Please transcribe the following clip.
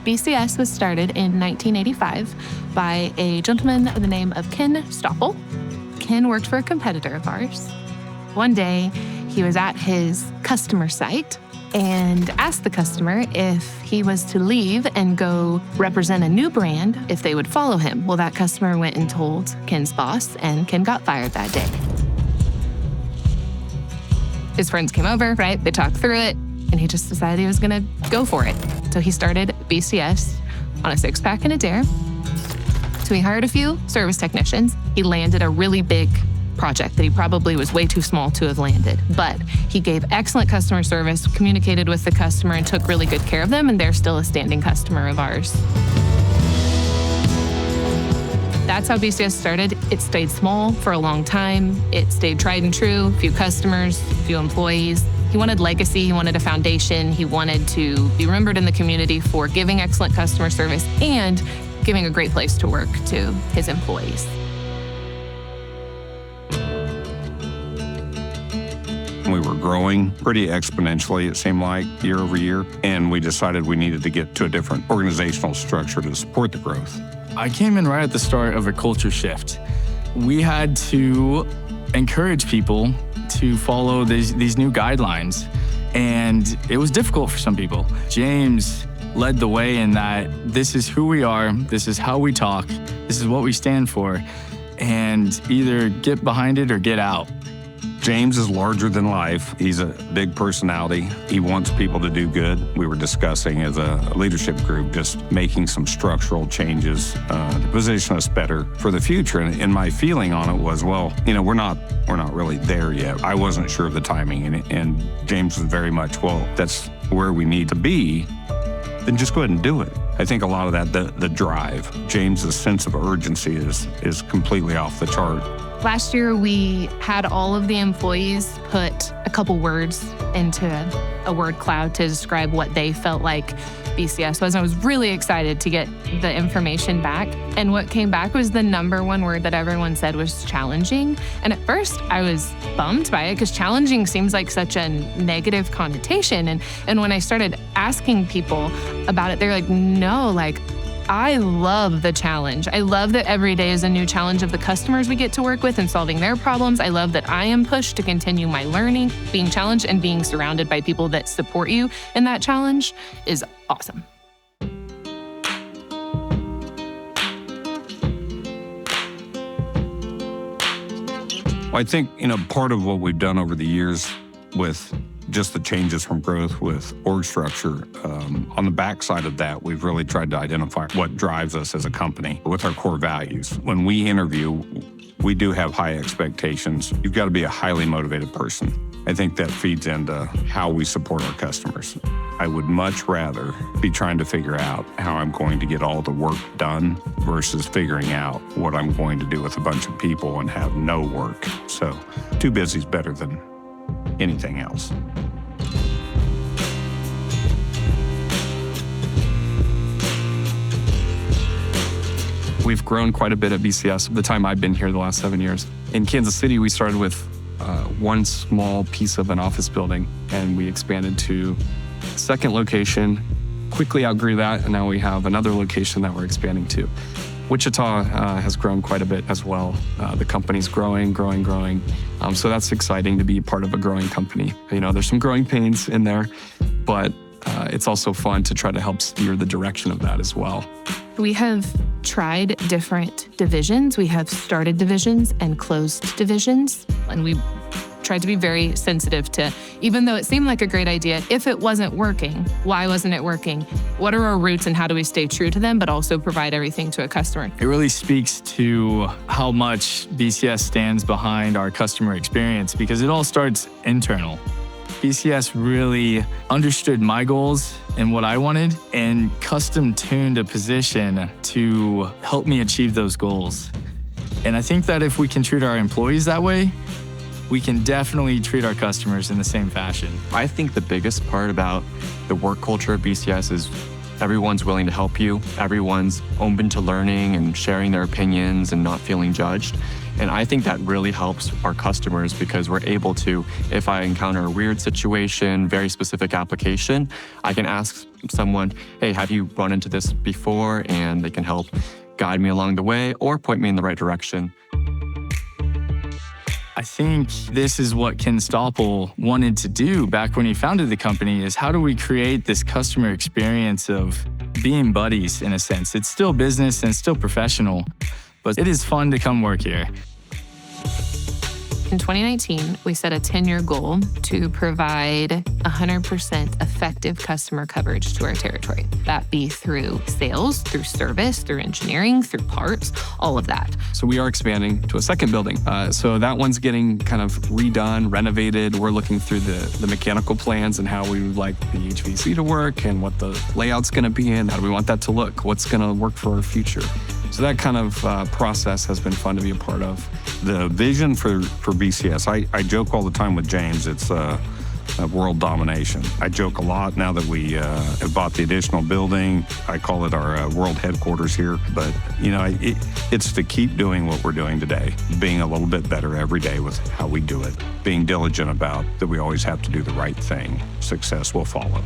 BCS was started in 1985 by a gentleman by the name of Ken Stoppel. Ken worked for a competitor of ours. One day, he was at his customer site and asked the customer if he was to leave and go represent a new brand, if they would follow him. Well, that customer went and told Ken's boss, and Ken got fired that day. His friends came over, right? They talked through it, and he just decided he was gonna go for it. So he started BCS on a 6-pack and a dare. So he hired a few service technicians. He landed a really big project that he probably was way too small to have landed, but he gave excellent customer service, communicated with the customer, and took really good care of them, and they're still a standing customer of ours. That's how BCS started. It stayed small for a long time. It stayed tried and true, few customers, few employees. He wanted legacy, he wanted a foundation, he wanted to be remembered in the community for giving excellent customer service and giving a great place to work to his employees. We were growing pretty exponentially, it seemed like, year over year, and we decided we needed to get to a different organizational structure to support the growth. I came in right at the start of a culture shift. We had to encourage people to follow these new guidelines, and it was difficult for some people. James led the way in that this is who we are, this is how we talk, this is what we stand for, and either get behind it or get out. James is larger than life. He's a big personality. He wants people to do good. We were discussing as a leadership group just making some structural changes to position us better for the future. And my feeling on it was, well, we're not really there yet. I wasn't sure of the timing, and James was very much, well, that's where we need to be. Then just go ahead and do it. I think a lot of that, the drive, James's sense of urgency is completely off the chart. Last year, we had all of the employees put a couple words into a word cloud to describe what they felt like BCS was. And I was really excited to get the information back. And what came back was the number one word that everyone said was challenging. And at first, I was bummed by it because challenging seems like such a negative connotation. And when I started asking people about it, they're like, no, I love the challenge. I love that every day is a new challenge of the customers we get to work with and solving their problems. I love that I am pushed to continue my learning. Being challenged and being surrounded by people that support you in that challenge is awesome. Well, I think, part of what we've done over the years with just the changes from growth with org structure, on the backside of that, we've really tried to identify what drives us as a company with our core values. When we interview, we do have high expectations. You've got to be a highly motivated person. I think that feeds into how we support our customers. I would much rather be trying to figure out how I'm going to get all the work done versus figuring out what I'm going to do with a bunch of people and have no work. So too busy is better than anything else. We've grown quite a bit at BCS the time I've been here the last 7 years. In Kansas City, we started with one small piece of an office building, and we expanded to a second location, quickly outgrew that, and now we have another location that we're expanding to. Wichita has grown quite a bit as well. The company's growing. So that's exciting to be part of a growing company. There's some growing pains in there, but it's also fun to try to help steer the direction of that as well. We have tried different divisions. We have started divisions and closed divisions, and we tried to be very sensitive to, even though it seemed like a great idea, if it wasn't working, why wasn't it working? What are our roots and how do we stay true to them, but also provide everything to a customer? It really speaks to how much BCS stands behind our customer experience because it all starts internal. BCS really understood my goals and what I wanted and custom tuned a position to help me achieve those goals. And I think that if we can treat our employees that way, we can definitely treat our customers in the same fashion. I think the biggest part about the work culture at BCS is everyone's willing to help you. Everyone's open to learning and sharing their opinions and not feeling judged. And I think that really helps our customers because we're able to, if I encounter a weird situation, very specific application, I can ask someone, hey, have you run into this before? And they can help guide me along the way or point me in the right direction. I think this is what Ken Stoppel wanted to do back when he founded the company is how do we create this customer experience of being buddies in a sense. It's still business and still professional, but it is fun to come work here. In 2019, we set a 10-year goal to provide 100% effective customer coverage to our territory. That be through sales, through service, through engineering, through parts, all of that. So we are expanding to a second building. So that one's getting kind of redone, renovated. We're looking through the mechanical plans and how we would like the HVAC to work and what the layout's going to be in. How do we want that to look? What's going to work for our future? So that kind of process has been fun to be a part of. The vision for BCS, I joke all the time with James, it's world domination. I joke a lot now that we have bought the additional building. I call it our world headquarters here. But, you know, it's to keep doing what we're doing today, being a little bit better every day with how we do it, being diligent about that we always have to do the right thing. Success will follow.